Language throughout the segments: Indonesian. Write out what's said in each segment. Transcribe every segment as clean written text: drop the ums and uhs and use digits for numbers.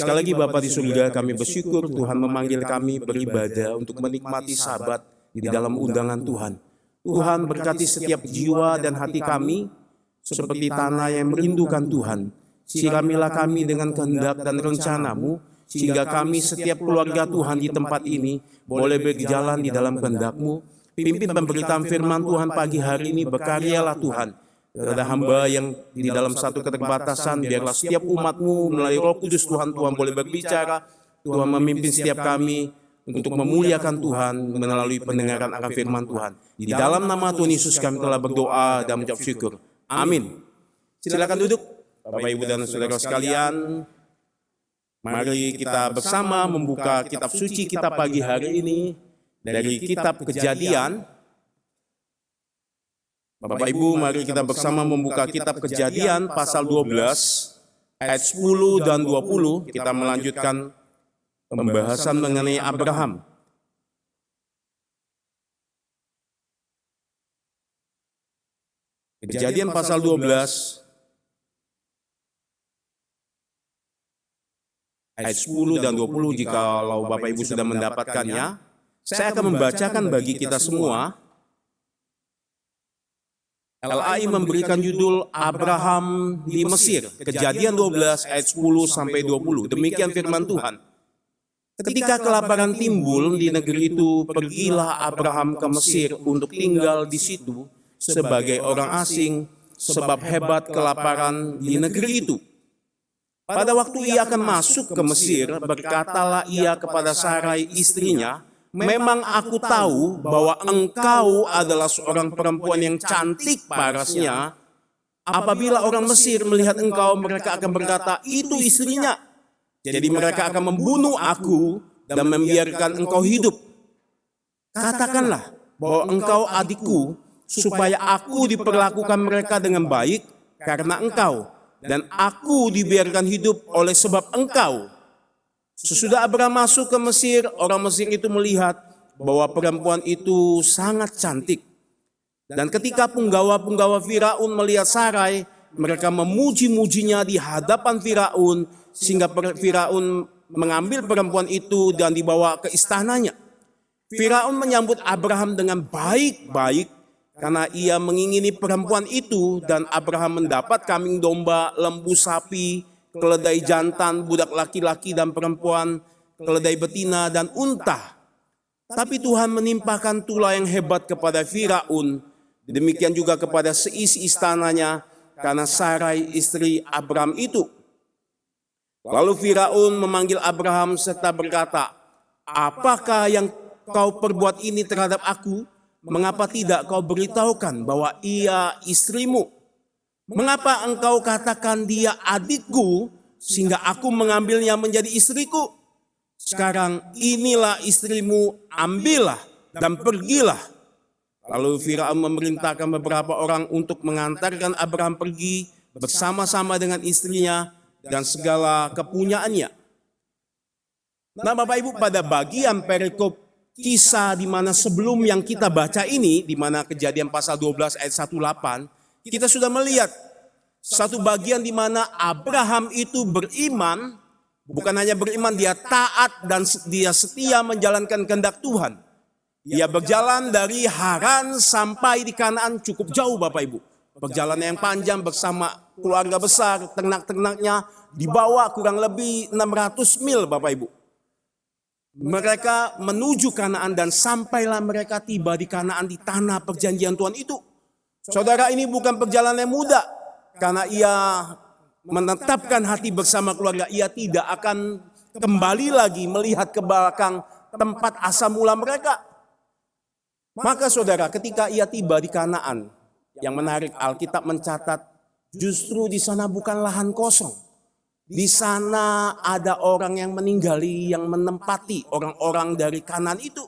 Sekali lagi Bapa di surga, kami bersyukur Tuhan memanggil kami beribadah untuk menikmati Sabat di dalam undangan Tuhan. Tuhan berkati setiap jiwa dan hati kami seperti tanah yang merindukan Tuhan. Siramilah kami dengan kehendak dan rencana-Mu, sehingga kami setiap keluarga Tuhan di tempat ini boleh berjalan di dalam kehendak-Mu. Pimpin pemberitaan firman Tuhan pagi hari ini, berkaryalah Tuhan. Ada hamba yang di dalam satu keterbatasan, biarlah setiap umat-Mu melalui Roh Kudus Tuhan boleh berbicara. Tuhan memimpin setiap kami untuk memuliakan Tuhan melalui pendengaran akan firman Tuhan. Di dalam nama Tuhan Yesus kami telah berdoa dan mengucap syukur. Amin. Silakan duduk, Bapak Ibu dan Saudara sekalian. Mari kita bersama membuka kitab suci kita pagi hari ini dari kitab Kejadian. Bapak Ibu, mari kita bersama membuka kitab Kejadian pasal 12 ayat 10 dan 20. Kita melanjutkan pembahasan mengenai Abraham. Kejadian pasal 12 ayat 10 dan 20. Jikalau Bapak Ibu sudah mendapatkannya, saya akan membacakan bagi kita semua. LAI memberikan judul Abraham di Mesir, Kejadian 12 ayat 10 sampai 20. Demikian firman Tuhan. Ketika kelaparan timbul di negeri itu, pergilah Abraham ke Mesir untuk tinggal di situ sebagai orang asing, sebab hebat kelaparan di negeri itu. Pada waktu ia akan masuk ke Mesir, berkatalah ia kepada Sarai istrinya, "Memang aku tahu bahwa engkau adalah seorang perempuan yang cantik parasnya. Apabila orang Mesir melihat engkau, mereka akan berkata, itu istrinya. Jadi mereka akan membunuh aku dan membiarkan engkau hidup. Katakanlah bahwa engkau adikku, supaya aku diperlakukan mereka dengan baik karena engkau, dan aku dibiarkan hidup oleh sebab engkau." Sesudah Abraham masuk ke Mesir, orang Mesir itu melihat bahwa perempuan itu sangat cantik. Dan ketika punggawa-punggawa Firaun melihat Sarai, mereka memuji-mujinya di hadapan Firaun, sehingga Firaun mengambil perempuan itu dan dibawa ke istananya. Firaun menyambut Abraham dengan baik-baik karena ia mengingini perempuan itu, dan Abraham mendapat kambing domba, lembu sapi, keledai jantan, budak laki-laki dan perempuan, keledai betina dan unta. Tapi Tuhan menimpakan tulah yang hebat kepada Firaun, demikian juga kepada seisi istananya, karena Sarai istri Abraham itu. Lalu Firaun memanggil Abraham serta berkata, "Apakah yang kau perbuat ini terhadap aku? Mengapa tidak kau beritahukan bahwa ia istrimu? Mengapa engkau katakan dia adikku, sehingga aku mengambilnya menjadi istriku? Sekarang inilah istrimu, ambillah dan pergilah." Lalu Firaun memerintahkan beberapa orang untuk mengantarkan Abraham pergi bersama-sama dengan istrinya dan segala kepunyaannya. Nah Bapak Ibu, pada bagian perikop kisah di mana sebelum yang kita baca ini, di mana Kejadian pasal 12 ayat 18, kita sudah melihat satu bagian di mana Abraham itu beriman, bukan hanya beriman, dia taat dan dia setia menjalankan kehendak Tuhan. Dia berjalan dari Haran sampai di Kanaan, cukup jauh Bapak Ibu. Perjalanan yang panjang bersama keluarga besar, ternak-ternaknya, dibawa kurang lebih 600 mil Bapak Ibu. Mereka menuju Kanaan dan sampailah mereka tiba di Kanaan, di tanah perjanjian Tuhan itu. Saudara, ini bukan perjalanan yang mudah, karena ia menetapkan hati bersama keluarga. Ia tidak akan kembali lagi melihat ke belakang tempat asal mula mereka. Maka saudara, ketika ia tiba di Kanaan, yang menarik Alkitab mencatat, justru di sana bukan lahan kosong. Di sana ada orang yang meninggali, yang menempati orang-orang dari Kanaan itu.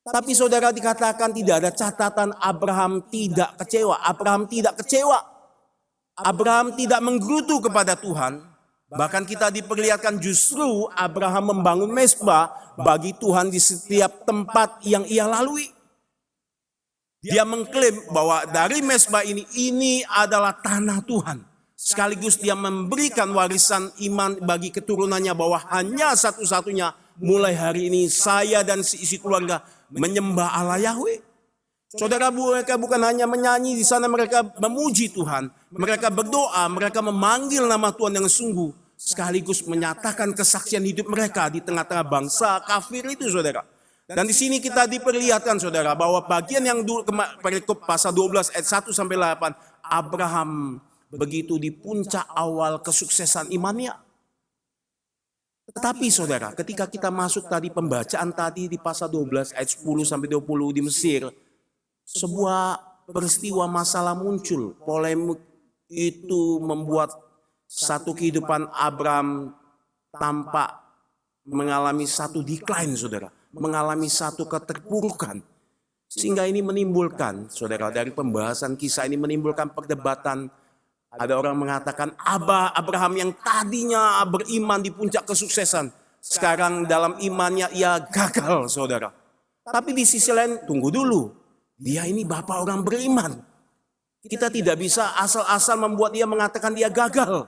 Tapi saudara, dikatakan tidak ada catatan Abraham tidak kecewa. Abraham tidak kecewa. Abraham tidak menggerutu kepada Tuhan. Bahkan kita diperlihatkan justru Abraham membangun mezbah bagi Tuhan di setiap tempat yang ia lalui. Dia mengklaim bahwa dari mezbah ini adalah tanah Tuhan. Sekaligus dia memberikan warisan iman bagi keturunannya bahwa hanya satu-satunya mulai hari ini saya dan seisi keluarga menyembah Allah Yahweh. Saudara, mereka bukan hanya menyanyi di sana, mereka memuji Tuhan. Mereka berdoa, mereka memanggil nama Tuhan dengan sungguh. Sekaligus menyatakan kesaksian hidup mereka di tengah-tengah bangsa kafir itu, saudara. Dan di sini kita diperlihatkan, saudara, bahwa bagian yang dulu perikop pasal 12 ayat 1 sampai 8, Abraham begitu di puncak awal kesuksesan imannya. Tetapi saudara, ketika kita masuk tadi pembacaan tadi di pasal 12 ayat 10 sampai 20 di Mesir, sebuah peristiwa masalah muncul. Polemik itu membuat satu kehidupan Abraham tampak mengalami satu decline, saudara. Mengalami satu keterpurukan. Sehingga ini menimbulkan, saudara, dari pembahasan kisah ini menimbulkan perdebatan. Ada orang mengatakan Abraham yang tadinya beriman di puncak kesuksesan, sekarang dalam imannya ia gagal, saudara. Tapi di sisi lain, tunggu dulu, dia ini bapak orang beriman. Kita tidak bisa asal-asal membuat dia mengatakan dia gagal.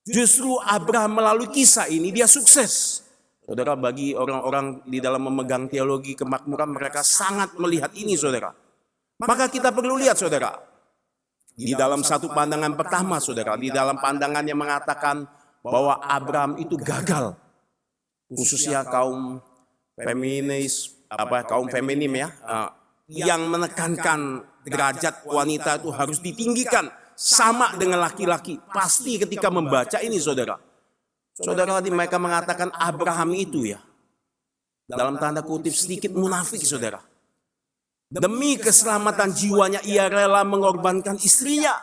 Justru Abraham melalui kisah ini dia sukses. Saudara, bagi orang-orang di dalam memegang teologi kemakmuran, mereka sangat melihat ini, saudara. Maka kita perlu lihat, saudara, di dalam satu pandangan pertama, saudara, di dalam pandangan yang mengatakan bahwa Abraham itu gagal. Khususnya kaum feminis, kaum feminim ya, yang menekankan derajat wanita itu harus ditinggikan sama dengan laki-laki. Pasti ketika membaca ini, saudara, mereka mengatakan Abraham itu ya, dalam tanda kutip sedikit munafik, saudara. Demi keselamatan jiwanya ia rela mengorbankan istrinya.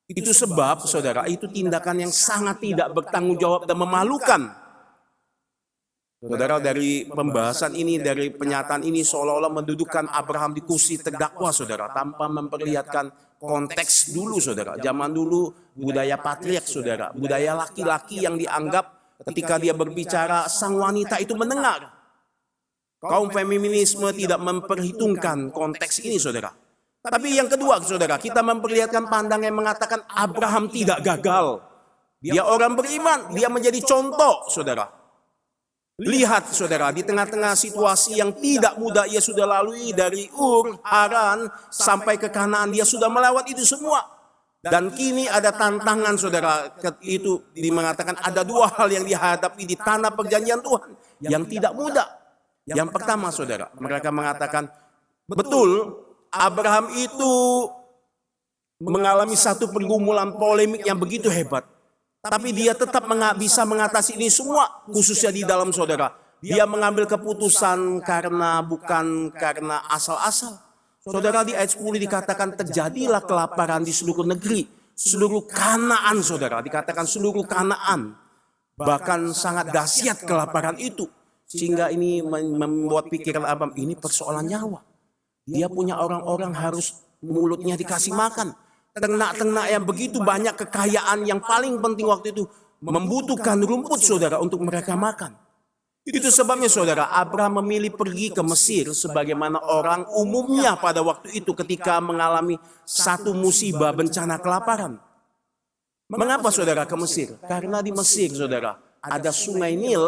Itu sebab, saudara, itu tindakan yang sangat tidak bertanggung jawab dan memalukan. Saudara, dari pembahasan ini, dari pernyataan ini seolah-olah mendudukan Abraham di kursi terdakwa, saudara, tanpa memperlihatkan konteks dulu, saudara. Zaman dulu budaya patriark, saudara, budaya laki-laki yang dianggap ketika dia berbicara sang wanita itu mendengar. Kaum feminisme tidak memperhitungkan konteks ini, saudara. Tapi yang kedua, saudara, kita memperlihatkan pandang yang mengatakan Abraham tidak gagal. Dia orang beriman, dia menjadi contoh, saudara. Lihat, saudara, di tengah-tengah situasi yang tidak mudah ia sudah lalui dari Ur, Haran, sampai ke Kanaan. Dia sudah melewati itu semua. Dan kini ada tantangan, saudara. Itu mengatakan ada dua hal yang dihadapi di tanah perjanjian Tuhan yang tidak mudah. Yang pertama, saudara, mereka mengatakan, betul, Abraham itu mengalami satu pergumulan polemik yang begitu hebat. Tapi dia tetap bisa mengatasi ini semua, khususnya di dalam, saudara. Dia mengambil keputusan bukan karena asal-asal. Saudara, di ayat 10 dikatakan terjadilah kelaparan di seluruh negeri. Seluruh Kanaan, saudara, dikatakan seluruh Kanaan. Bahkan sangat dahsyat kelaparan itu. Sehingga ini membuat pikiran Abraham, ini persoalan nyawa. Dia punya orang-orang harus mulutnya dikasih makan. Ternak-ternak yang begitu banyak, kekayaan yang paling penting waktu itu membutuhkan rumput, saudara, untuk mereka makan. Itu sebabnya, saudara, Abraham memilih pergi ke Mesir sebagaimana orang umumnya pada waktu itu ketika mengalami satu musibah bencana kelaparan. Mengapa, saudara, ke Mesir? Karena di Mesir, saudara, ada sungai Nil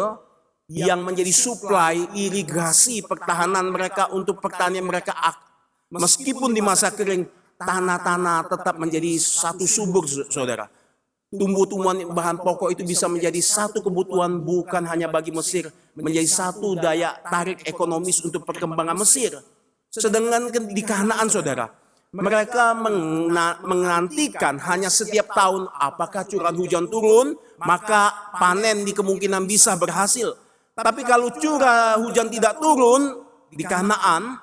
yang menjadi suplai irigasi pertahanan mereka untuk pertanian mereka. Meskipun di masa kering, tanah-tanah tetap menjadi satu subur, saudara. Tumbuh-tumbuhan bahan pokok itu bisa menjadi satu kebutuhan bukan hanya bagi Mesir, menjadi satu daya tarik ekonomis untuk perkembangan Mesir. Sedangkan di Kanaan, saudara, mereka menantikan hanya setiap tahun apakah curah hujan turun, maka panen di kemungkinan bisa berhasil. Tapi kalau curah hujan tidak turun di Kanaan,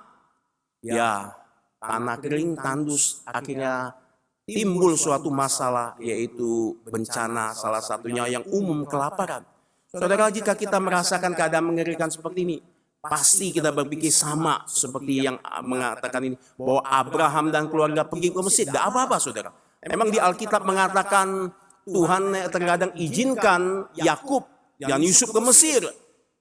ya tanah kering, tandus, akhirnya timbul suatu masalah, yaitu bencana, salah satunya yang umum, kelaparan. Saudara, jika kita merasakan keadaan mengerikan seperti ini, pasti kita berpikir sama seperti yang mengatakan ini, bahwa Abraham dan keluarga pergi ke Mesir. Tidak apa-apa, saudara. Memang di Alkitab mengatakan Tuhan terkadang izinkan Yakub dan Yusuf ke Mesir.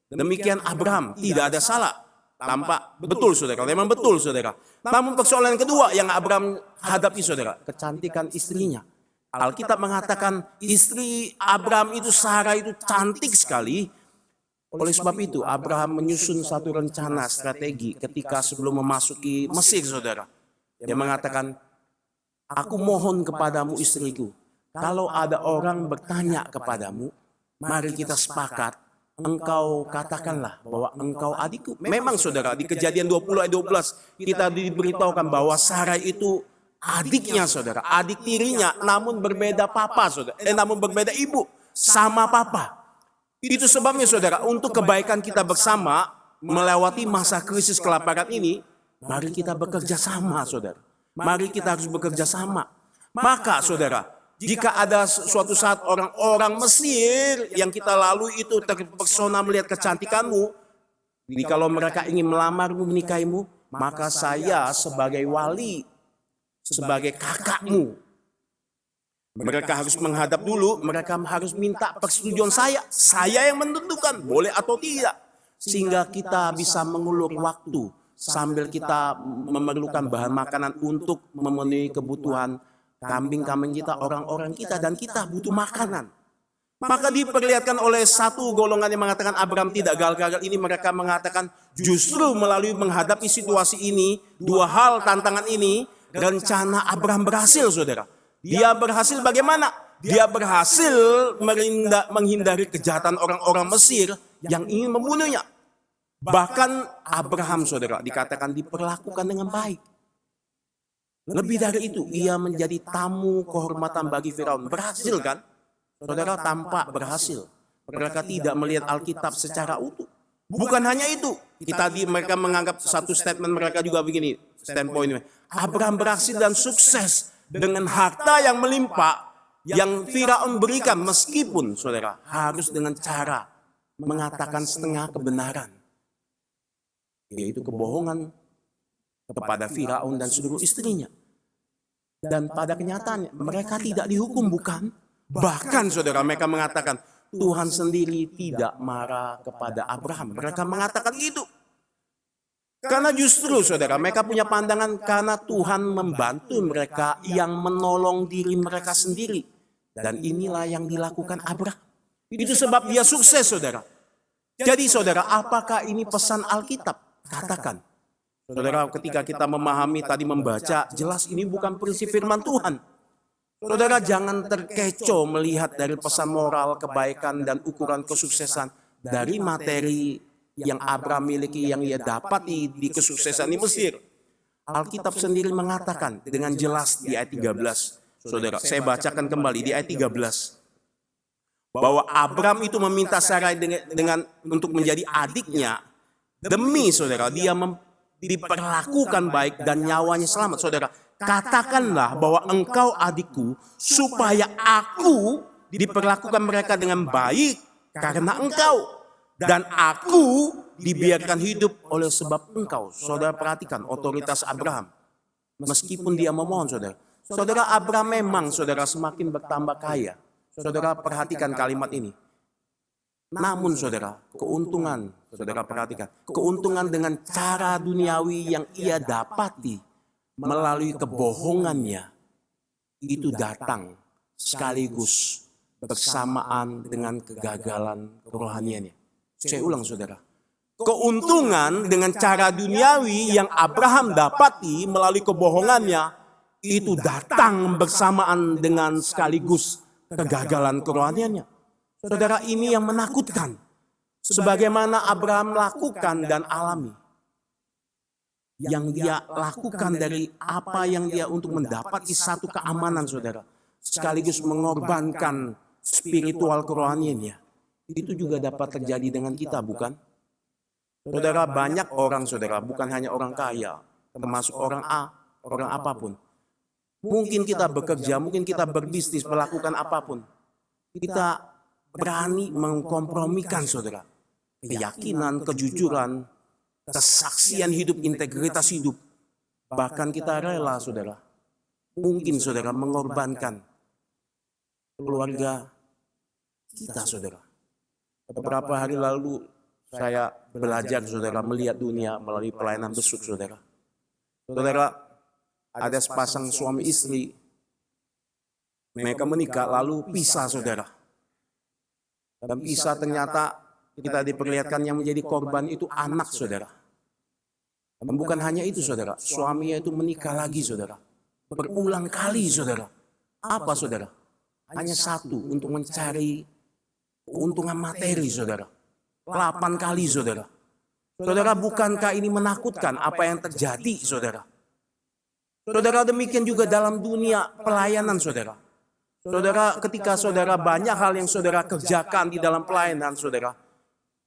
Demikian Abraham, tidak ada salah. Tampak betul, saudara, memang betul, saudara. Namun persoalan kedua yang Abraham hadapi, saudara, kecantikan istrinya. Alkitab mengatakan istri Abraham itu Sarah itu cantik sekali. Oleh sebab itu Abraham menyusun satu rencana strategi ketika sebelum memasuki Mesir, saudara. Dia mengatakan, aku mohon kepadamu istriku, kalau ada orang bertanya kepadamu, mari kita sepakat, engkau katakanlah bahwa engkau adikku. Memang saudara, di Kejadian 20 ayat 12 kita diberitahukan bahwa Sarah itu adiknya saudara, adik tirinya, namun berbeda papa saudara, namun berbeda ibu, sama papa. Itu sebabnya saudara, untuk kebaikan kita bersama melewati masa krisis kelaparan ini, mari kita bekerja sama saudara. Mari kita harus bekerja sama. Maka saudara, jika ada suatu saat orang-orang Mesir yang kita lalui itu terpesona melihat kecantikanmu, jadi kalau mereka ingin melamarmu, menikahimu, maka saya sebagai wali, sebagai kakakmu, mereka harus menghadap dulu, mereka harus minta persetujuan saya yang menentukan boleh atau tidak, sehingga kita bisa mengulur waktu sambil kita memerlukan bahan makanan untuk memenuhi kebutuhan kambing-kambing kita, orang-orang kita, dan kita butuh makanan. Maka diperlihatkan oleh satu golongan yang mengatakan Abraham tidak gagal ini, mereka mengatakan justru melalui menghadapi situasi ini, dua hal tantangan ini, rencana Abraham berhasil saudara. Dia berhasil bagaimana? Dia berhasil menghindari kejahatan orang-orang Mesir yang ingin membunuhnya. Bahkan Abraham saudara dikatakan diperlakukan dengan baik. Lebih dari itu, ia menjadi tamu kehormatan bagi Firaun. Berhasil kan? Saudara, tampak berhasil. Mereka tidak melihat Alkitab secara utuh. Bukan hanya itu, mereka menganggap satu statement mereka juga begini, standpoint. Abraham berhasil dan sukses dengan harta yang melimpah yang Firaun berikan, meskipun saudara harus dengan cara mengatakan setengah kebenaran, yaitu kebohongan kepada Firaun dan seluruh istrinya. Dan pada kenyataannya mereka tidak dihukum, bukan? Bahkan saudara mereka mengatakan Tuhan sendiri tidak marah kepada Abraham. Mereka mengatakan itu. Karena justru saudara mereka punya pandangan karena Tuhan membantu mereka yang menolong diri mereka sendiri. Dan inilah yang dilakukan Abraham. Itu sebab dia sukses saudara. Jadi saudara, apakah ini pesan Alkitab? Katakan. Saudara, ketika kita memahami tadi membaca, jelas ini bukan prinsip firman Tuhan. Saudara, jangan terkecoh melihat dari pesan moral, kebaikan, dan ukuran kesuksesan dari materi yang Abraham miliki, yang ia dapati di kesuksesan di Mesir. Alkitab sendiri mengatakan dengan jelas di ayat 13. Saudara, saya bacakan kembali di ayat 13. Bahwa Abraham itu meminta Sarai dengan untuk menjadi adiknya. Demi saudara, dia diperlakukan baik dan nyawanya selamat. Saudara, katakanlah bahwa engkau adikku, supaya aku diperlakukan mereka dengan baik karena engkau. Dan aku dibiarkan hidup oleh sebab engkau. Saudara perhatikan otoritas Abraham. Meskipun dia memohon saudara. Saudara, Abraham memang saudara semakin bertambah kaya. Saudara perhatikan kalimat ini. Namun saudara, keuntungan, saudara perhatikan. Keuntungan dengan cara duniawi yang ia dapati melalui kebohongannya itu datang sekaligus bersamaan dengan kegagalan kerohaniannya. Saya ulang saudara. Keuntungan dengan cara duniawi yang Abraham dapati melalui kebohongannya itu datang bersamaan dengan sekaligus kegagalan kerohaniannya. Saudara, ini yang menakutkan. Sebagaimana Abraham lakukan dan alami. Yang dia lakukan dari apa yang dia untuk mendapati satu keamanan saudara. Sekaligus mengorbankan spiritual kerohaniannya. Itu juga dapat terjadi dengan kita, bukan? Saudara, banyak orang saudara, bukan hanya orang kaya. Termasuk orang A, orang apapun. Mungkin kita bekerja, mungkin kita berbisnis, melakukan apapun. Kita berani mengkompromikan saudara. Keyakinan, kejujuran, kesaksian hidup, integritas hidup. Bahkan kita rela saudara. Mungkin saudara mengorbankan keluarga kita saudara. Beberapa hari lalu saya belajar saudara melihat dunia melalui pelayanan besuk saudara. Saudara, ada sepasang suami istri Mereka menikah lalu pisah, saudara. Dan pisah ternyata kita diperlihatkan yang menjadi korban itu anak, saudara. Dan bukan hanya itu, saudara. Suaminya itu menikah lagi, saudara. Berulang kali, saudara. Apa, saudara? Hanya satu, untuk mencari keuntungan materi, saudara. 8 kali, saudara. Saudara, bukankah ini menakutkan apa yang terjadi, saudara? Saudara, demikian juga dalam dunia pelayanan, saudara. Saudara, ketika saudara banyak hal yang saudara kerjakan di dalam pelayanan, saudara.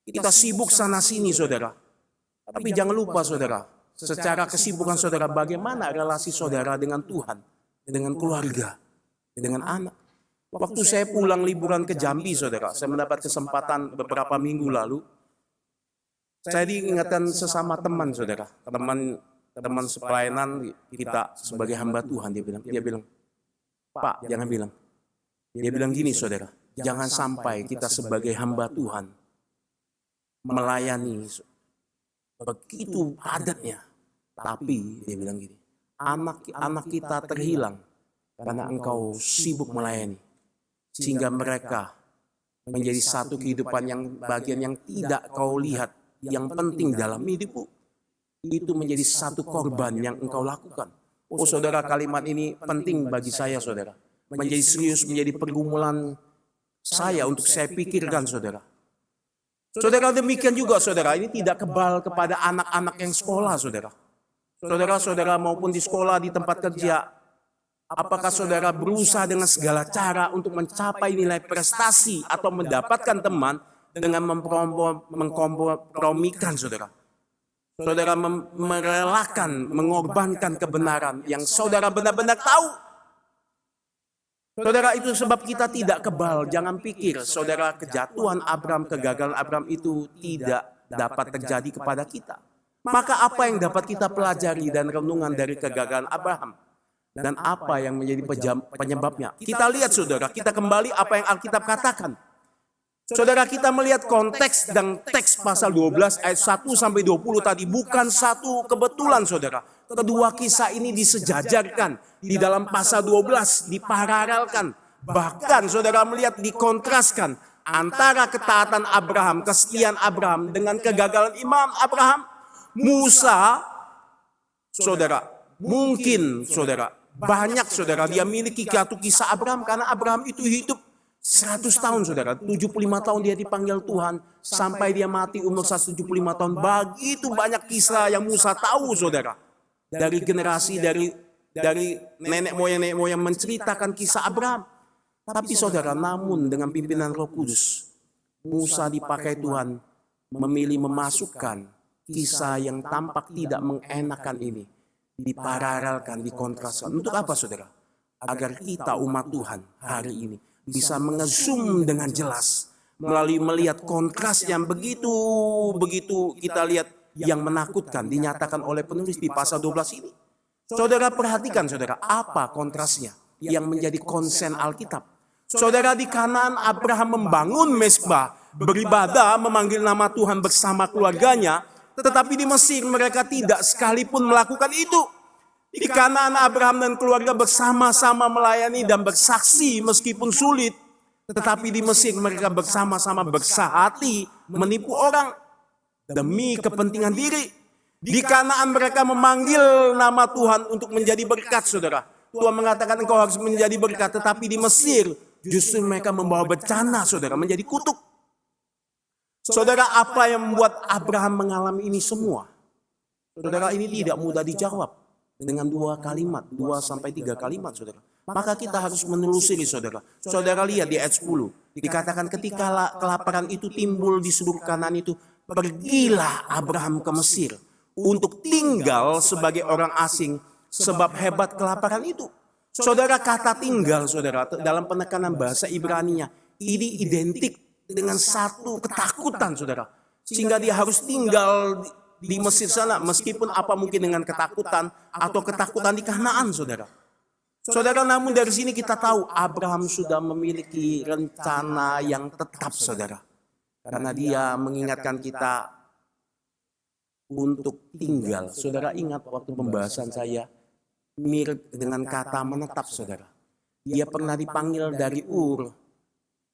Kita sibuk sana-sini, saudara. Tapi jangan lupa, saudara, secara kesibukan saudara, bagaimana relasi saudara dengan Tuhan, dengan keluarga, dengan anak. Waktu saya pulang liburan ke Jambi, saudara, saya mendapat kesempatan beberapa minggu lalu. Saya diingatkan sesama teman, saudara, teman sepelayanan kita sebagai hamba Tuhan. Dia bilang, Pak, jangan bilang. Dia bilang gini, saudara, jangan sampai kita sebagai hamba Tuhan melayani begitu padatnya. Tapi dia bilang gini, anak kita terhilang karena engkau sibuk melayani. Sehingga mereka menjadi satu kehidupan yang bagian yang tidak kau lihat. Yang penting dalam hidupmu, itu menjadi satu korban yang engkau lakukan. Oh, saudara, kalimat ini penting bagi saya, saudara. Menjadi serius, menjadi pergumulan saya untuk saya pikirkan, saudara. Saudara, demikian juga, saudara, ini tidak kebal kepada anak-anak yang sekolah, saudara. Saudara-saudara maupun di sekolah, di tempat kerja, apakah saudara berusaha dengan segala cara untuk mencapai nilai prestasi atau mendapatkan teman dengan mengkompromikan, saudara? Saudara merelakan, mengorbankan kebenaran yang saudara benar-benar tahu. Saudara, itu sebab kita tidak kebal. Jangan pikir, saudara, kejatuhan Abraham, kegagalan Abraham itu tidak dapat terjadi kepada kita. Maka apa yang dapat kita pelajari dan renungan dari kegagalan Abraham? Dan apa yang menjadi penyebabnya? Kita lihat, saudara, kita kembali apa yang Alkitab katakan. Saudara, kita melihat konteks dan teks pasal 12 ayat 1 sampai 20 tadi bukan satu kebetulan, saudara. Kedua kisah ini disejajarkan di dalam pasal 12, diparalelkan. Bahkan saudara melihat dikontraskan antara ketaatan Abraham, kesetiaan Abraham dengan kegagalan Imam Abraham. Musa, saudara, mungkin saudara, banyak saudara dia miliki satu kisah Abraham karena Abraham itu hidup 100 tahun, saudara. 75 tahun dia dipanggil Tuhan sampai dia mati umur 175 tahun. Begitu banyak kisah yang Musa tahu, saudara. Dari generasi, dari nenek moyang menceritakan kisah Abraham. Tapi saudara, namun dengan pimpinan Roh Kudus, Musa dipakai Tuhan memilih memasukkan kisah yang tampak tidak mengenakan ini. Diparalelkan, dikontraskan. Untuk apa, saudara? Agar kita umat Tuhan hari ini bisa mengezoom dengan jelas melalui melihat kontras yang begitu kita lihat yang menakutkan dinyatakan oleh penulis di pasal 12 ini. Saudara, perhatikan, saudara, apa kontrasnya yang menjadi konsen Alkitab. Saudara, di Kanaan Abraham membangun mezbah, beribadah, memanggil nama Tuhan bersama keluarganya, tetapi di Mesir mereka tidak sekalipun melakukan itu. Di Kanaan Abraham dan keluarga bersama-sama melayani dan bersaksi meskipun sulit. Tetapi di Mesir mereka bersama-sama bersahati menipu orang demi kepentingan diri. Di Kanaan mereka memanggil nama Tuhan untuk menjadi berkat, saudara. Tuhan mengatakan engkau harus menjadi berkat. Tetapi di Mesir justru mereka membawa bencana, saudara, menjadi kutuk. Saudara, apa yang membuat Abraham mengalami ini semua? Saudara, ini tidak mudah dijawab. Dengan 2 kalimat, 2 sampai 3 kalimat, saudara. Maka kita harus menelusuri, saudara. Saudara lihat di ayat 10. Dikatakan ketika kelaparan itu timbul di seluruh Kanaan itu, pergilah Abraham ke Mesir untuk tinggal sebagai orang asing sebab hebat kelaparan itu. Saudara, kata tinggal, saudara, dalam penekanan bahasa Ibrani-nya, ini identik dengan satu ketakutan, saudara. Sehingga dia harus tinggal di Mesir sana, meskipun apa mungkin dengan ketakutan atau ketakutan di Kanaan, saudara. Saudara, namun dari sini kita tahu Abraham sudah memiliki rencana yang tetap, saudara. Karena dia mengingatkan kita untuk tinggal. Saudara ingat waktu pembahasan saya mirip dengan kata menetap, saudara. Dia pernah dipanggil dari Ur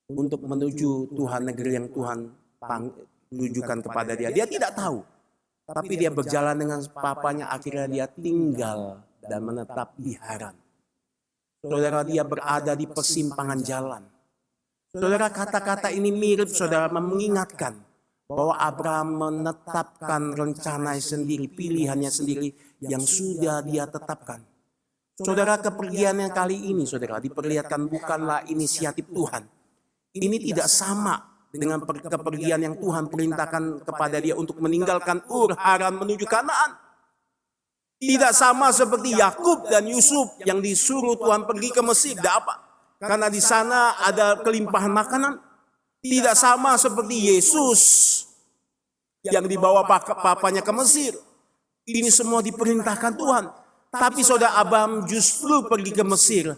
untuk menuju Tuhan, negeri yang Tuhan tunjukkan kepada dia. Dia tidak tahu. Tapi dia berjalan dengan papanya, akhirnya dia tinggal dan menetap di Haran. Saudara, dia berada di persimpangan jalan. Saudara, kata-kata ini mirip, saudara, mengingatkan bahwa Abraham menetapkan rencana sendiri, pilihannya sendiri yang sudah dia tetapkan. Saudara, kepergian yang kali ini, saudara, diperlihatkan bukanlah inisiatif Tuhan. Ini tidak sama dengan kepergian yang Tuhan perintahkan kepada dia untuk meninggalkan Ur Haran menuju Kanaan. Tidak sama seperti Yakub dan Yusuf yang disuruh Tuhan pergi ke Mesir. Tidak apa? Karena di sana ada kelimpahan makanan. Tidak sama seperti Yesus yang dibawa papanya ke Mesir. Ini semua diperintahkan Tuhan. Tapi saudara, Abraham justru pergi ke Mesir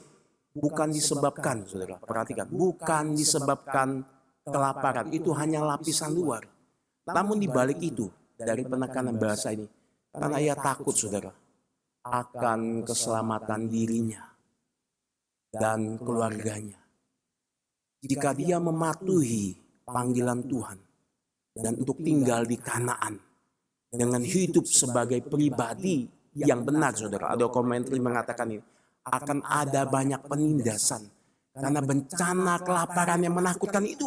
bukan disebabkan, saudara, perhatikan, bukan disebabkan kelaparan. Itu hanya lapisan luar. Namun di balik itu, dari penekanan bahasa ini, karena ia takut, saudara, akan keselamatan dirinya dan keluarganya. Jika dia mematuhi panggilan Tuhan dan untuk tinggal di Kanaan dengan hidup sebagai pribadi yang benar, saudara. Ada komentar mengatakan ini, akan ada banyak penindasan karena bencana kelaparan yang menakutkan itu.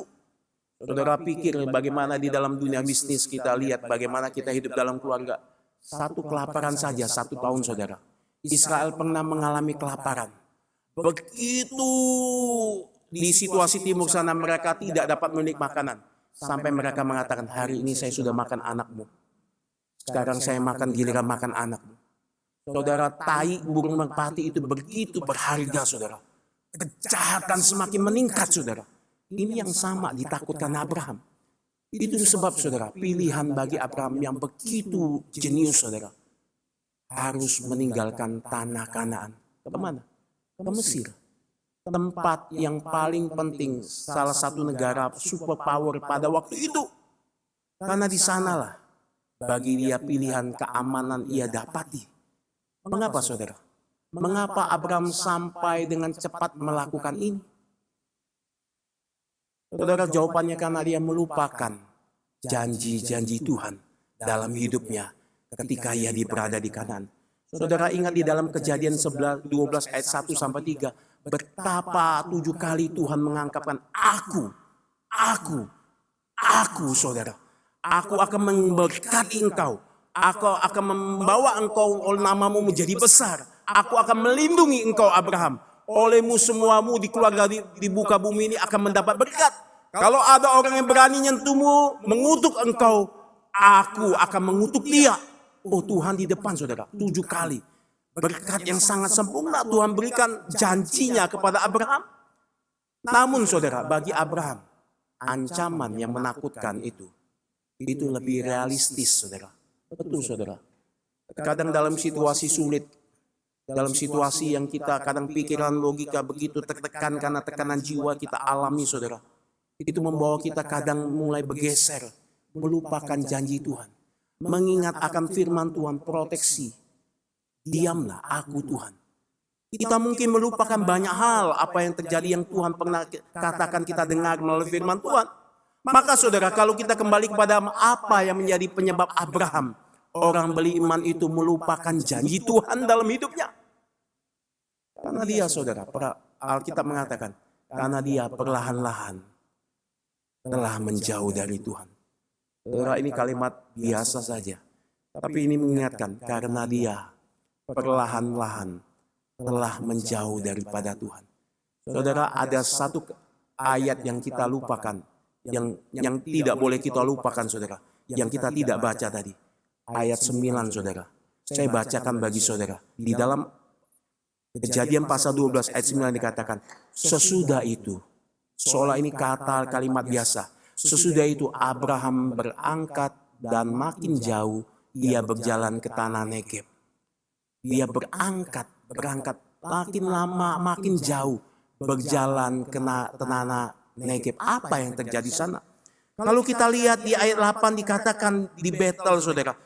Saudara pikir bagaimana di dalam dunia bisnis kita lihat bagaimana kita hidup dalam keluarga. Satu kelaparan saja 1 tahun, saudara. Israel pernah mengalami kelaparan. Begitu di situasi timur sana mereka tidak dapat memiliki makanan. Sampai mereka mengatakan, hari ini saya sudah makan anakmu. Sekarang saya makan giliran makan anakmu. Saudara, tai burung merpati itu begitu berharga, saudara. Kejahatan semakin meningkat, saudara. Ini yang sama ditakutkan Abraham. Itu sebab, saudara, pilihan bagi Abraham yang begitu jenius, saudara, harus meninggalkan tanah Kanaan. Kemana? Ke Mesir. Tempat yang paling penting, salah satu negara superpower pada waktu itu. Karena di sanalah bagi dia pilihan keamanan ia dapati. Mengapa, saudara? Mengapa Abraham sampai dengan cepat melakukan ini? Saudara, jawabannya karena dia melupakan janji-janji Tuhan dalam hidupnya ketika ia berada di Kanaan. Saudara ingat di dalam Kejadian 12 ayat 1 sampai 3, betapa 7 kali Tuhan mengangkapkan aku, saudara. Aku akan memberkati engkau. Aku akan membawa engkau, namamu menjadi besar. Aku akan melindungi engkau, Abraham. Olehmu semuamu di keluarga di muka bumi ini akan mendapat berkat. Kalau ada orang yang berani nyentuhmu, mengutuk engkau, aku akan mengutuk dia. Oh, Tuhan di depan, saudara, 7 kali. Berkat yang sangat sempurna Tuhan berikan janjinya kepada Abraham. Namun, saudara, bagi Abraham, ancaman yang menakutkan itu lebih realistis, saudara. Betul, saudara. Kadang dalam situasi sulit, dalam situasi yang kita kadang pikiran logika begitu tertekan karena tekanan jiwa kita alami, saudara. Itu membawa kita kadang mulai bergeser, melupakan janji Tuhan. Mengingat akan firman Tuhan, proteksi. Diamlah, aku Tuhan. Kita mungkin melupakan banyak hal apa yang terjadi yang Tuhan pernah katakan kita dengar melalui firman Tuhan. Maka saudara, kalau kita kembali kepada apa yang menjadi penyebab Abraham, orang beriman itu melupakan janji Tuhan dalam hidupnya. Karena dia, saudara, Alkitab mengatakan, karena dia perlahan-lahan telah menjauh dari Tuhan. Saudara, ini kalimat biasa saja. Tapi ini mengingatkan, karena dia perlahan-lahan telah menjauh daripada Tuhan. Saudara, ada satu ayat yang kita lupakan, yang tidak boleh kita lupakan, saudara, yang kita tidak baca tadi. Ayat 9, saudara. Saya bacakan bagi saudara. Di dalam Kejadian pasal 12 ayat 9 dikatakan, sesudah itu, seolah ini kalimat biasa. Sesudah itu Abraham berangkat dan makin jauh ia berjalan ke tanah Negeb. Dia berangkat makin lama makin jauh berjalan ke tanah Negeb. Apa yang terjadi sana? Kalau kita lihat di ayat 8 dikatakan di Betel, saudara.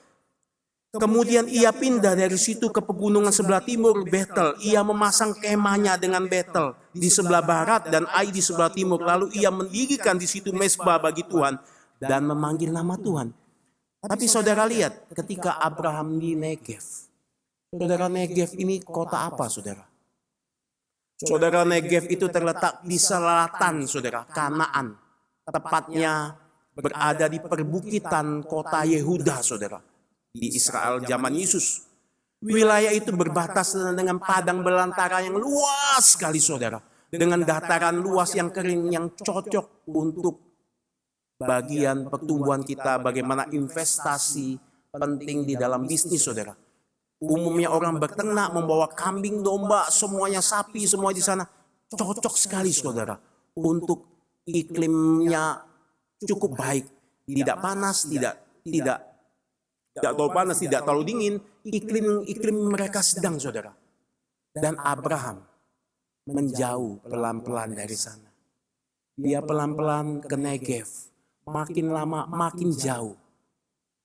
Kemudian ia pindah dari situ ke pegunungan sebelah timur, Betel. Ia memasang kemahnya dengan Betel di sebelah barat dan Ai di sebelah timur. Lalu ia mendirikan di situ mezbah bagi Tuhan dan memanggil nama Tuhan. Tapi saudara lihat, ketika Abraham di Negev. Saudara, Negev ini kota apa, saudara? Saudara, Negev itu terletak di selatan, saudara, Kanaan. Tepatnya berada di perbukitan kota Yehuda, saudara. Di Israel zaman Yesus. Wilayah itu berbatasan dengan padang belantara yang luas sekali, saudara. Dengan dataran luas yang kering yang cocok untuk bagian pertumbuhan kita, bagaimana investasi penting di dalam bisnis, saudara. Umumnya orang berternak, membawa kambing, domba, semuanya sapi, semua di sana. Cocok sekali, saudara. Untuk iklimnya cukup baik. Tidak panas, tidak terlalu panas, tidak terlalu dingin, iklim mereka sedang, saudara. Dan Abraham menjauh pelan-pelan dari sana. Dia pelan-pelan ke Negev, makin lama makin jauh.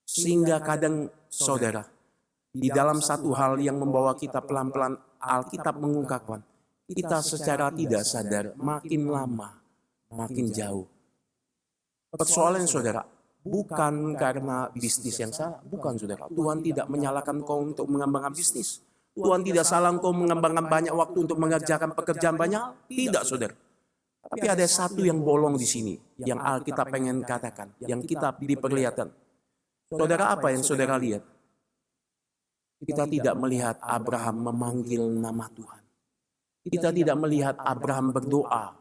Sehingga kadang, saudara, di dalam satu hal yang membawa kita pelan-pelan, Alkitab mengungkapkan, kita secara tidak sadar makin lama makin jauh. Persoalan, saudara, bukan karena bisnis yang salah, bukan, saudara. Tuhan tidak menyalahkan kau untuk mengembangkan bisnis. Tuhan tidak salah kau mengembangkan banyak waktu untuk mengerjakan pekerjaan banyak. Tidak, saudara. Tapi ada satu yang bolong di sini, yang Alkitab pengen katakan, yang kita diperlihatkan. Saudara, apa yang saudara lihat? Kita tidak melihat Abraham memanggil nama Tuhan. Kita tidak melihat Abraham berdoa.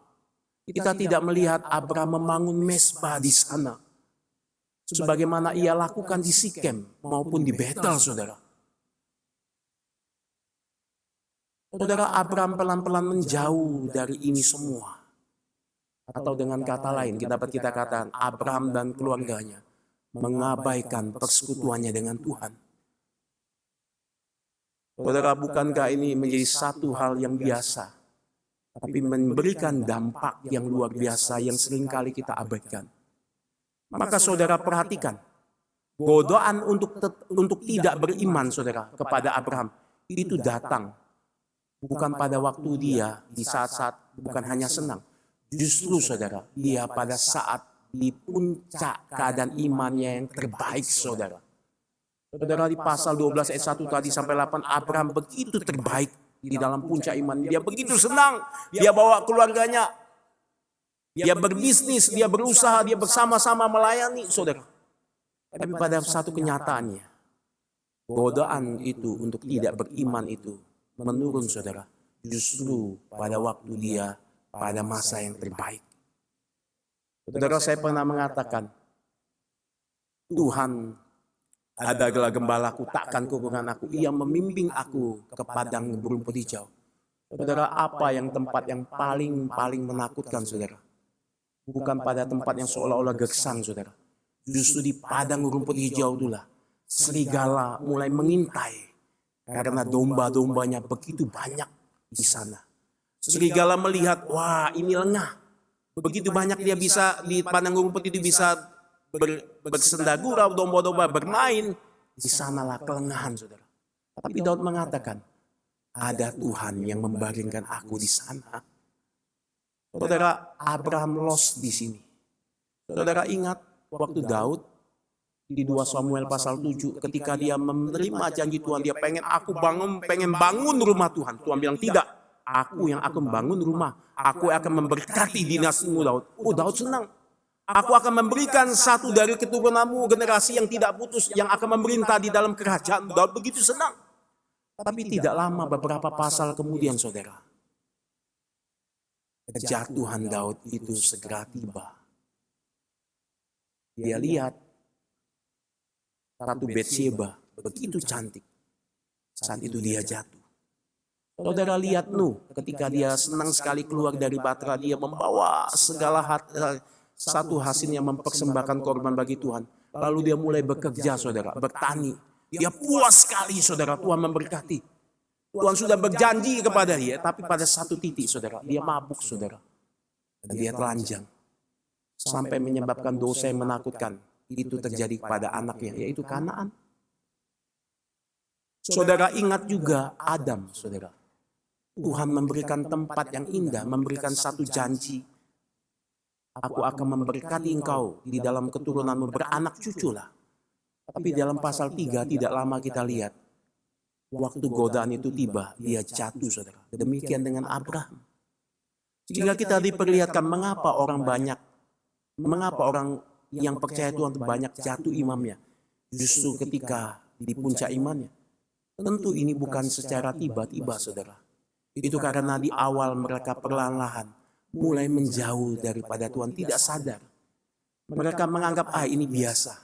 Kita tidak melihat Abraham membangun mezbah di sana. Sebagaimana ia lakukan di Sikem maupun di Betel, saudara. Saudara, Abraham pelan-pelan menjauh dari ini semua. Atau dengan kata lain, dapat kita katakan Abraham dan keluarganya mengabaikan persekutuannya dengan Tuhan. Saudara, bukankah ini menjadi satu hal yang biasa, tapi memberikan dampak yang luar biasa yang seringkali kita abaikan? Maka saudara perhatikan, godaan untuk tidak beriman, saudara, kepada Abraham itu datang bukan pada waktu dia di saat-saat bukan hanya senang. Justru, saudara, dia pada saat di puncak keadaan imannya yang terbaik, saudara. Saudara, di pasal 12 ayat 1 tadi sampai 8, Abraham begitu terbaik di dalam puncak iman. Dia begitu senang, dia bawa keluarganya. Dia berbisnis, dia berusaha, dia bersama-sama melayani, saudara. Tapi pada satu kenyataannya, godaan itu untuk tidak beriman itu menurun, saudara. Justru pada waktu dia pada masa yang terbaik. Saudara, saya pernah mengatakan, Tuhan adalah gembalaku, takkan kekurangan aku. Ia membimbing aku ke padang berumput hijau. Saudara, apa yang tempat yang paling menakutkan, saudara? Bukan pada tempat yang seolah-olah gersang, saudara. Justru di padang rumput hijau itulah serigala mulai mengintai. Karena domba-dombanya begitu banyak di sana. Serigala melihat, wah ini lengah. Begitu banyak dia bisa di padang rumput itu bisa bersenda gurau, domba-domba bermain. Di sanalah kelengahan, saudara. Tapi Daud mengatakan, ada Tuhan yang membaringkan aku di sana. Saudara, Abraham lost di sini. Saudara ingat waktu Daud di 2 Samuel pasal 7 ketika dia menerima janji Tuhan, dia pengen bangun rumah Tuhan. Tuhan bilang tidak, aku yang akan membangun rumah. Aku akan memberkati dinastimu, Daud. Oh, Daud senang. Aku akan memberikan satu dari keturunanmu generasi yang tidak putus yang akan memerintah di dalam kerajaan. Daud begitu senang. Tapi tidak lama, beberapa pasal kemudian, saudara, kejatuhan Daud itu segera tiba. Dia lihat Ratu Betsyeba begitu cantik. Saat itu dia jatuh. Saudara lihat Nuh, ketika dia senang sekali keluar dari Batra, dia membawa segala satu hasilnya mempersembahkan korban bagi Tuhan. Lalu dia mulai bekerja, saudara, bertani. Dia puas sekali, saudara, Tuhan memberkati. Tuhan sudah berjanji kepada dia, tapi pada satu titik, saudara, dia mabuk, saudara. Dan dia telanjang. Sampai menyebabkan dosa yang menakutkan. Itu terjadi kepada anaknya, yaitu Kanaan. Saudara ingat juga Adam, saudara. Tuhan memberikan tempat yang indah, memberikan satu janji. Aku akan memberkati engkau di dalam keturunanmu, beranak cuculah. Tapi dalam pasal 3 tidak lama kita lihat, waktu godaan itu tiba, dia jatuh, saudara. Demikian dengan Abraham. Sehingga kita diperlihatkan mengapa orang yang percaya Tuhan banyak jatuh imamnya. Justru ketika di puncak imannya. Tentu ini bukan secara tiba-tiba, saudara. Itu karena di awal mereka perlahan-lahan mulai menjauh daripada Tuhan, tidak sadar. Mereka menganggap, ini biasa.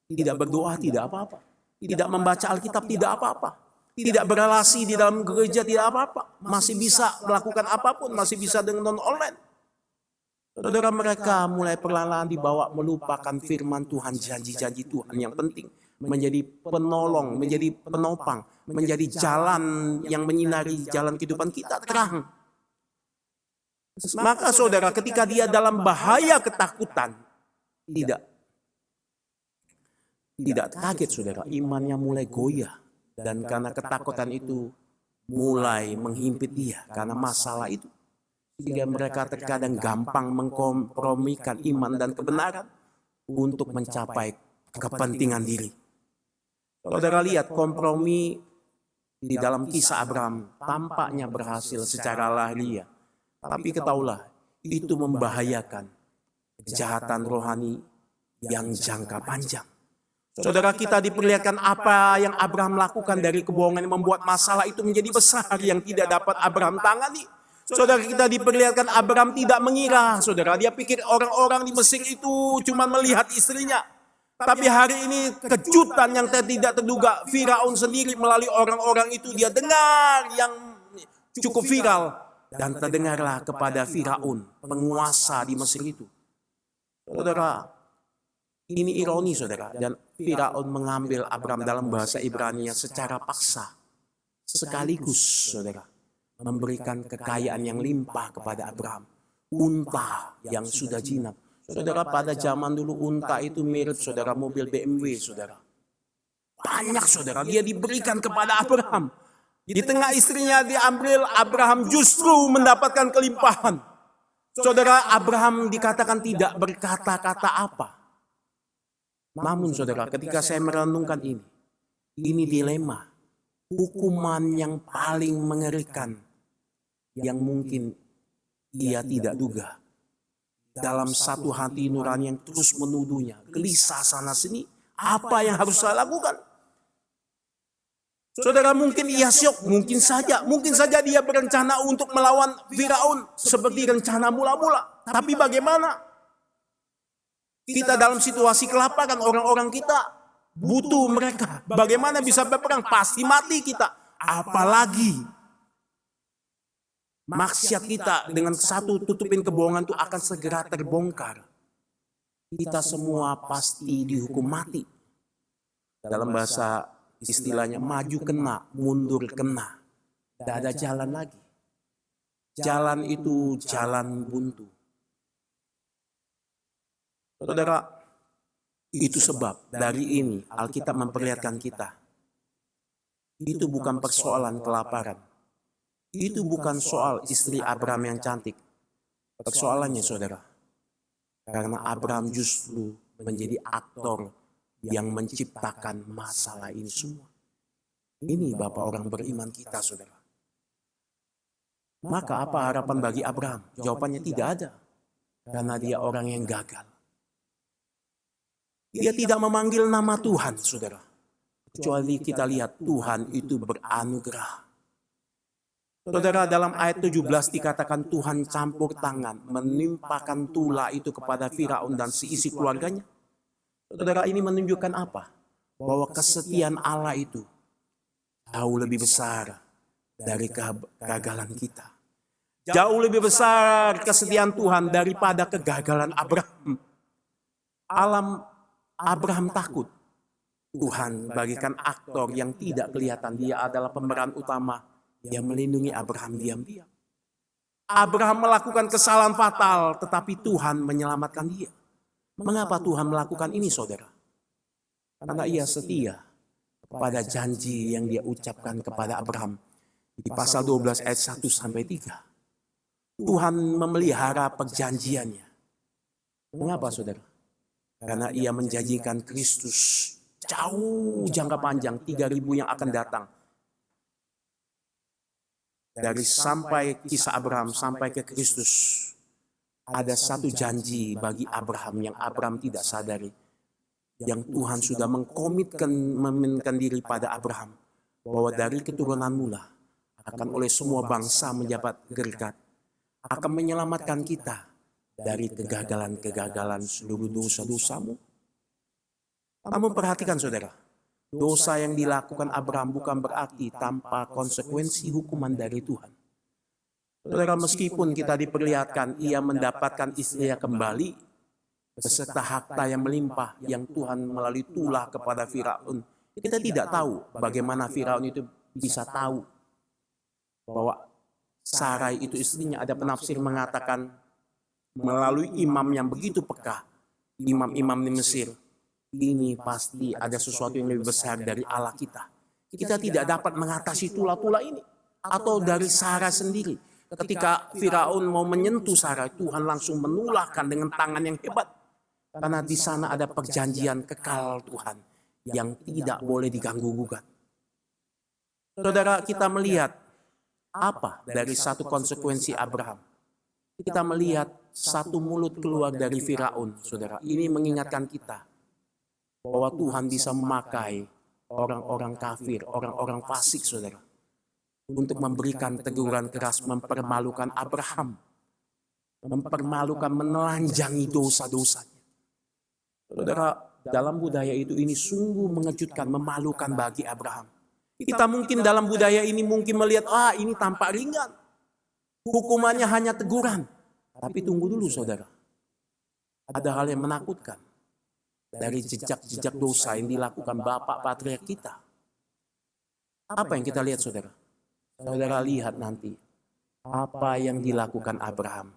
Tidak berdoa, tidak apa-apa. Tidak membaca Alkitab, tidak apa-apa. Tidak berelasi di dalam gereja, tidak apa-apa. Masih bisa melakukan apapun, masih bisa dengan non-online. Saudara, mereka mulai perlahan-lahan dibawa melupakan firman Tuhan, janji-janji Tuhan yang penting. Menjadi penolong, menjadi penopang, menjadi jalan yang menyinari jalan kehidupan kita terang. Maka saudara, ketika dia dalam bahaya ketakutan, tidak kaget saudara, imannya mulai goyah. Dan karena ketakutan itu mulai menghimpit dia, karena masalah itu. Sehingga mereka terkadang gampang mengkompromikan iman dan kebenaran untuk mencapai kepentingan diri. Saudara lihat kompromi di dalam kisah Abraham tampaknya berhasil secara lahiriah. Tapi ketahuilah, itu membahayakan kejahatan rohani yang jangka panjang. Saudara, kita diperlihatkan apa yang Abraham lakukan dari kebohongan yang membuat masalah itu menjadi besar yang tidak dapat Abraham tangani. Saudara, kita diperlihatkan Abraham tidak mengira, saudara. Dia pikir orang-orang di Mesir itu cuma melihat istrinya. Tapi hari ini kejutan yang tidak terduga, Firaun sendiri melalui orang-orang itu dia dengar yang cukup viral. Dan terdengarlah kepada Firaun, penguasa di Mesir itu. Saudara, ini ironi saudara. Dan Firaun mengambil Abraham dalam bahasa Ibrani secara paksa. Sekaligus saudara, memberikan kekayaan yang limpah kepada Abraham. Unta yang sudah jinak. Saudara, pada zaman dulu unta itu mirip saudara mobil BMW saudara. Banyak saudara, dia diberikan kepada Abraham. Di tengah istrinya diambil, Abraham justru mendapatkan kelimpahan. Saudara, Abraham dikatakan tidak berkata-kata apa. Namun saudara, ketika saya merenungkan ini dilema. Hukuman yang paling mengerikan yang mungkin ia tidak duga. Dalam satu hati nurani yang terus menuduhnya, gelisah sana sini, apa yang harus saya lakukan? Saudara, mungkin ia syok, mungkin saja dia berencana untuk melawan Firaun seperti rencana mula-mula. Tapi bagaimana? Kita dalam situasi kelaparan, orang-orang kita butuh mereka. Bagaimana bisa berperang? Pasti mati kita. Apalagi maksiat kita dengan satu tutupin kebohongan itu akan segera terbongkar. Kita semua pasti dihukum mati. Dalam bahasa istilahnya maju kena, mundur kena. Tidak ada jalan lagi. Jalan itu jalan buntu. Saudara, itu sebab dari ini Alkitab memperlihatkan kita. Itu bukan persoalan kelaparan. Itu bukan soal istri Abraham yang cantik. Persoalannya saudara, karena Abraham justru menjadi aktor yang menciptakan masalah ini semua. Ini Bapak orang beriman kita saudara. Maka apa harapan bagi Abraham? Jawabannya tidak ada. Karena dia orang yang gagal. Dia tidak memanggil nama Tuhan saudara. Kecuali kita lihat Tuhan itu beranugerah. Saudara, dalam ayat 17 dikatakan Tuhan campur tangan, menimpakan tula itu kepada Firaun dan seisi keluarganya. Saudara, ini menunjukkan apa? Bahwa kesetiaan Allah itu jauh lebih besar dari kegagalan kita. Jauh lebih besar kesetiaan Tuhan daripada kegagalan Abraham. Abraham takut. Tuhan bagikan aktor yang tidak kelihatan. Dia adalah pemeran utama. Dia melindungi Abraham diam-diam. Abraham melakukan kesalahan fatal, tetapi Tuhan menyelamatkan dia. Mengapa Tuhan melakukan ini, saudara? Karena ia setia kepada janji yang dia ucapkan kepada Abraham. Di pasal 12 ayat 1 sampai 3. Tuhan memelihara perjanjiannya. Mengapa saudara? Karena ia menjanjikan Kristus jauh jangka panjang, 3000 yang akan datang. Dari sampai kisah Abraham sampai ke Kristus, ada satu janji bagi Abraham yang Abraham tidak sadari. Yang Tuhan sudah meminkan diri pada Abraham. Bahwa dari keturunanmu lah akan oleh semua bangsa menjabat berkat. Akan menyelamatkan kita dari kegagalan-kegagalan seluruh dosa-dosamu. Namun perhatikan saudara, dosa yang dilakukan Abraham bukan berarti tanpa konsekuensi hukuman dari Tuhan. Saudara, meskipun kita diperlihatkan ia mendapatkan istrinya kembali, beserta harta yang melimpah yang Tuhan melalui tulah kepada Firaun, kita tidak tahu bagaimana Firaun itu bisa tahu bahwa Sarai itu istrinya. Ada penafsir mengatakan melalui imam yang begitu peka, imam-imam di Mesir, ini pasti ada sesuatu yang lebih besar dari Allah kita. Kita tidak dapat mengatasi tulah-tulah ini. Atau dari Sarai sendiri. Ketika Firaun mau menyentuh Sarai, Tuhan langsung menulahkan dengan tangan yang hebat. Karena di sana ada perjanjian kekal Tuhan yang tidak boleh diganggu-gugat. Saudara, kita melihat apa dari satu konsekuensi Abraham? Kita melihat satu mulut keluar dari Firaun, saudara. Ini mengingatkan kita bahwa Tuhan bisa memakai orang-orang kafir, orang-orang fasik, saudara, untuk memberikan teguran keras, mempermalukan Abraham, mempermalukan, menelanjangi dosa-dosanya. Saudara, dalam budaya itu ini sungguh mengejutkan, memalukan bagi Abraham. Kita mungkin dalam budaya ini mungkin melihat, ini tampak ringan. Hukumannya hanya teguran. Tapi tunggu dulu saudara. Ada hal yang menakutkan. Dari jejak-jejak dosa yang dilakukan Bapak Patriark kita. Apa yang kita lihat saudara? Saudara lihat nanti. Apa yang dilakukan Abraham.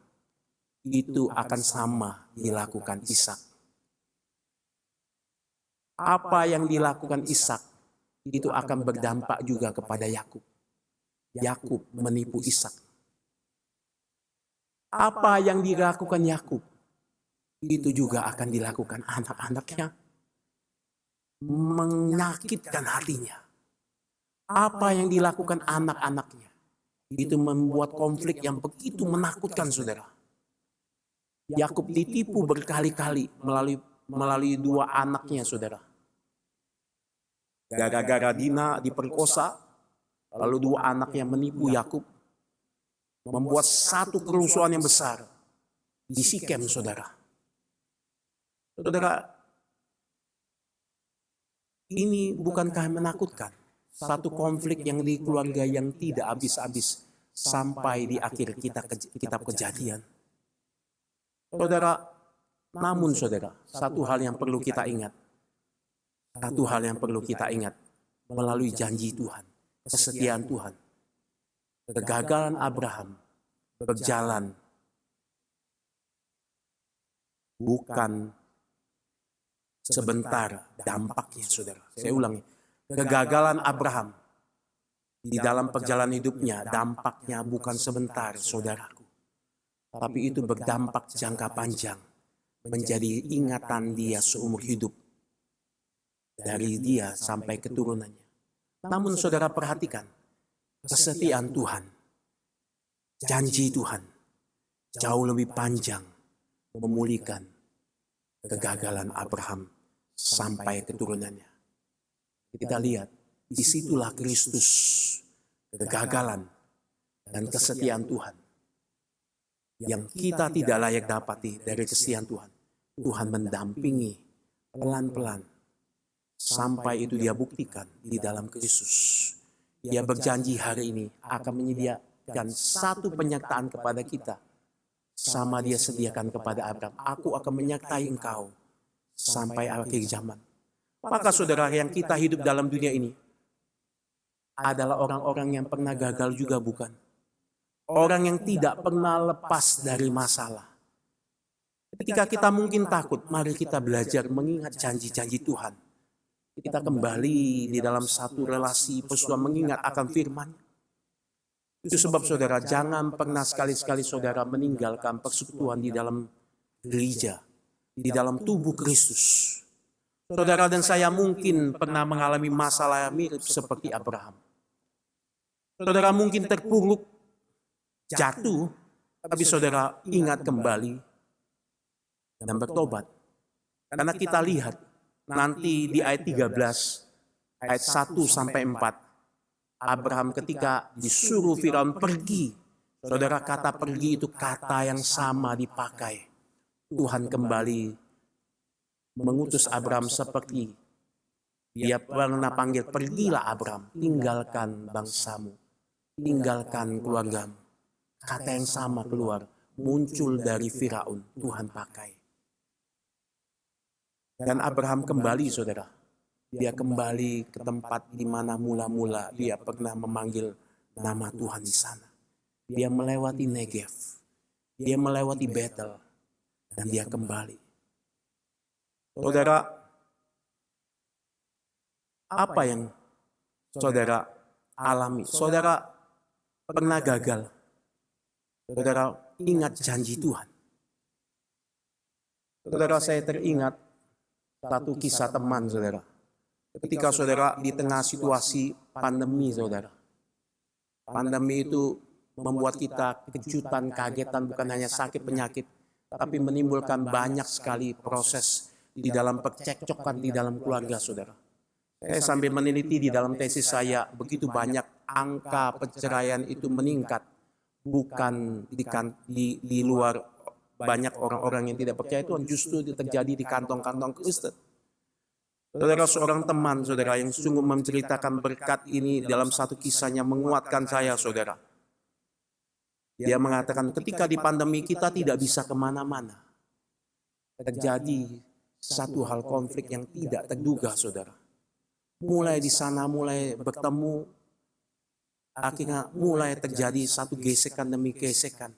Itu akan sama dilakukan Ishak. Apa yang dilakukan Ishak. Itu akan berdampak juga kepada Yakub. Yakub menipu Ishak. Apa yang dilakukan Yakub, itu juga akan dilakukan anak-anaknya. Menyakitkan hatinya. Apa yang dilakukan anak-anaknya, itu membuat konflik yang begitu menakutkan saudara. Yakub ditipu berkali-kali melalui dua anaknya saudara. Gara-gara Dina diperkosa, lalu dua anaknya menipu Yakub, membuat satu kerusuhan yang besar di Sikem, saudara. Saudara, ini bukankah menakutkan? Satu konflik yang di keluarga yang tidak habis-habis sampai di akhir kitab Kejadian. Saudara, namun saudara, satu hal yang perlu kita ingat. Satu hal yang perlu kita ingat melalui janji Tuhan, kesetiaan Tuhan. Kegagalan Abraham berjalan bukan sebentar dampaknya, saudara. Saya ulangi, kegagalan Abraham di dalam perjalanan hidupnya dampaknya bukan sebentar, saudaraku. Tapi itu berdampak jangka panjang, menjadi ingatan dia seumur hidup. Dari dia sampai keturunannya. Namun saudara perhatikan, kesetiaan Tuhan, janji Tuhan, jauh lebih panjang memulihkan kegagalan Abraham sampai keturunannya. Kita lihat, disitulah Kristus, kegagalan dan kesetiaan Tuhan. Yang kita tidak layak dapati dari kesetiaan Tuhan. Tuhan mendampingi pelan-pelan. Sampai itu dia buktikan di dalam Kristus. Dia berjanji hari ini akan menyediakan satu penyertaan kepada kita. Sama dia sediakan kepada Abraham. Aku akan menyertai engkau sampai akhir zaman. Maka saudara, yang kita hidup dalam dunia ini adalah orang-orang yang pernah gagal juga bukan? Orang yang tidak pernah lepas dari masalah. Ketika kita mungkin takut, mari kita belajar mengingat janji-janji Tuhan. kita kembali di dalam satu relasi persekutuan mengingat akan firman. Itu sebab saudara, jangan pernah sekali-sekali saudara meninggalkan persekutuan di dalam gereja, di dalam tubuh Kristus. Saudara dan saya mungkin pernah mengalami masalah yang mirip seperti Abraham. Saudara mungkin terpuruk, jatuh, tapi saudara ingat kembali dan bertobat. Karena kita lihat nanti di ayat 13, ayat 1 sampai 4, Abraham ketika disuruh Firaun pergi, saudara, kata pergi itu kata yang sama dipakai. Tuhan kembali mengutus Abraham seperti dia pernah panggil, pergilah Abraham, tinggalkan bangsamu, tinggalkan keluargamu. Kata yang sama keluar, muncul dari Firaun, Tuhan pakai. Dan Abraham kembali, saudara. Dia kembali ke tempat di mana mula-mula dia pernah memanggil nama Tuhan di sana. Dia melewati Negev, dia melewati Betel, dan dia kembali. Saudara, apa yang saudara alami? Saudara pernah gagal. Saudara ingat janji Tuhan. Saudara, saya teringat satu kisah teman saudara. Ketika saudara di tengah situasi pandemi saudara. Pandemi itu membuat kita kejutan, kagetan, bukan hanya sakit penyakit, tapi menimbulkan banyak sekali proses di dalam percekcokan di dalam keluarga saudara. Saya sambil meneliti di dalam tesis saya, begitu banyak angka perceraian itu meningkat. Bukan di luar banyak orang-orang yang tidak percaya Tuhan, justru terjadi di kantong-kantong Kristen. Saudara, seorang teman saudara yang sungguh menceritakan berkat ini dalam satu kisahnya menguatkan saya saudara. Dia mengatakan ketika di pandemi kita tidak bisa kemana-mana. Terjadi satu hal konflik yang tidak terduga saudara. Mulai di sana mulai bertemu, akhirnya mulai terjadi satu gesekan demi gesekan.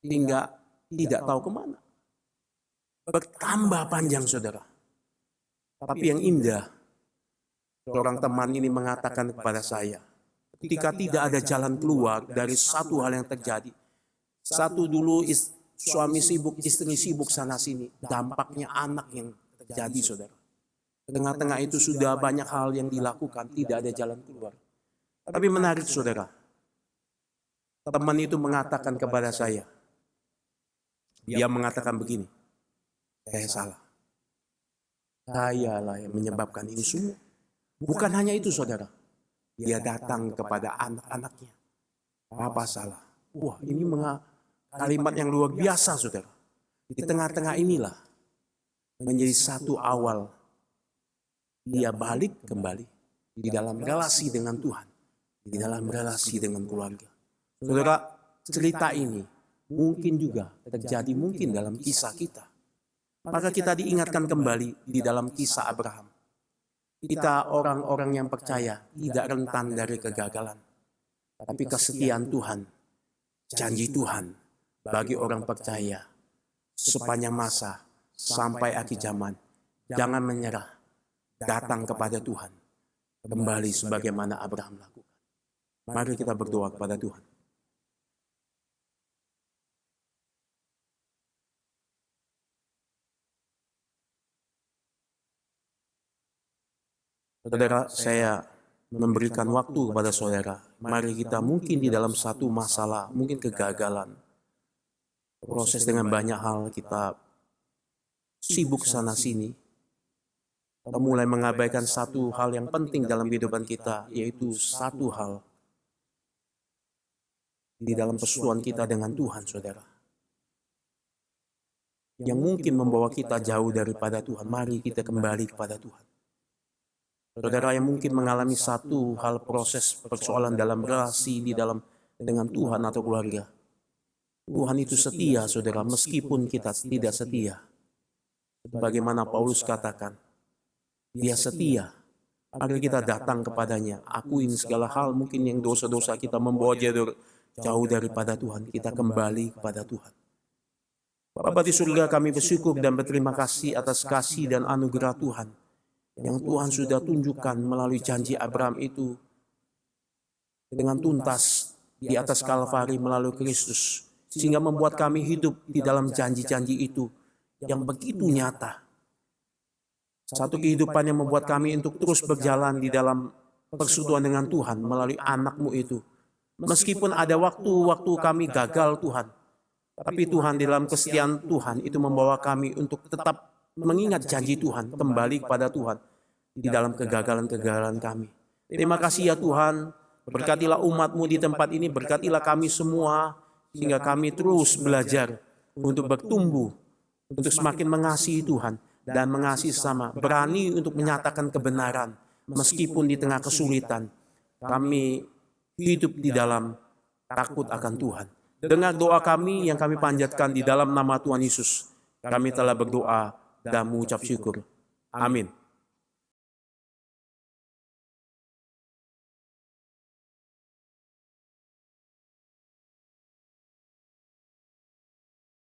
Hingga tidak tahu kemana. Bertambah panjang saudara. Tapi yang indah, seorang teman ini mengatakan kepada saya, ketika tidak ada jalan keluar dari satu hal yang terjadi. Satu dulu suami sibuk, istri sibuk sana sini. Dampaknya anak yang terjadi saudara. Tengah-tengah itu sudah banyak hal yang dilakukan, tidak ada jalan keluar. Tapi menarik saudara, teman itu mengatakan kepada saya, dia mengatakan begini, saya salah. Sayalah yang menyebabkan ini semua. Bukan hanya itu saudara, dia datang kepada anak-anaknya. Apa salah? Wah, ini kalimat yang luar biasa saudara. Di tengah-tengah inilah menjadi satu awal dia balik kembali di dalam relasi dengan Tuhan, di dalam relasi dengan keluarga. Saudara, cerita ini mungkin juga terjadi mungkin dalam kisah kita. Maka kita diingatkan kembali di dalam kisah Abraham. Kita orang-orang yang percaya tidak rentan dari kegagalan. Tapi kesetiaan Tuhan, janji Tuhan bagi orang percaya sepanjang masa sampai akhir zaman. Jangan menyerah, datang kepada Tuhan. Kembali sebagaimana Abraham lakukan. Mari kita berdoa kepada Tuhan. Saudara, saya memberikan waktu kepada saudara. Mari kita mungkin di dalam satu masalah, mungkin kegagalan. Proses dengan banyak hal, kita sibuk sana-sini. Kita mulai mengabaikan satu hal yang penting dalam kehidupan kita, yaitu satu hal di dalam persekutuan kita dengan Tuhan, saudara. Yang mungkin membawa kita jauh daripada Tuhan, mari kita kembali kepada Tuhan. Saudara yang mungkin mengalami satu hal proses persoalan dalam relasi dengan Tuhan atau keluarga. Tuhan itu setia, saudara, meskipun kita tidak setia. Bagaimana Paulus katakan, dia setia. Mari kita datang kepadanya, akuin segala hal mungkin yang dosa-dosa kita membawa jauh daripada Tuhan. Kita kembali kepada Tuhan. Bapa di surga, kami bersyukur dan berterima kasih atas kasih dan anugerah Tuhan yang Tuhan sudah tunjukkan melalui janji Abraham itu dengan tuntas di atas Kalvari melalui Kristus, sehingga membuat kami hidup di dalam janji-janji itu yang begitu nyata. Satu kehidupan yang membuat kami untuk terus berjalan di dalam persekutuan dengan Tuhan melalui anak-Mu itu. Meskipun ada waktu-waktu kami gagal Tuhan, tapi Tuhan di dalam kesetiaan Tuhan itu membawa kami untuk tetap mengingat janji Tuhan, kembali kepada Tuhan di dalam kegagalan-kegagalan kami. Terima kasih ya Tuhan, berkatilah umat-Mu di tempat ini, berkatilah kami semua, sehingga kami terus belajar untuk bertumbuh, untuk semakin mengasihi Tuhan, dan mengasihi sesama, berani untuk menyatakan kebenaran, meskipun di tengah kesulitan, kami hidup di dalam takut akan Tuhan. Dengar doa kami yang kami panjatkan di dalam nama Tuhan Yesus. Kami telah berdoa dan mengucap syukur. Amin.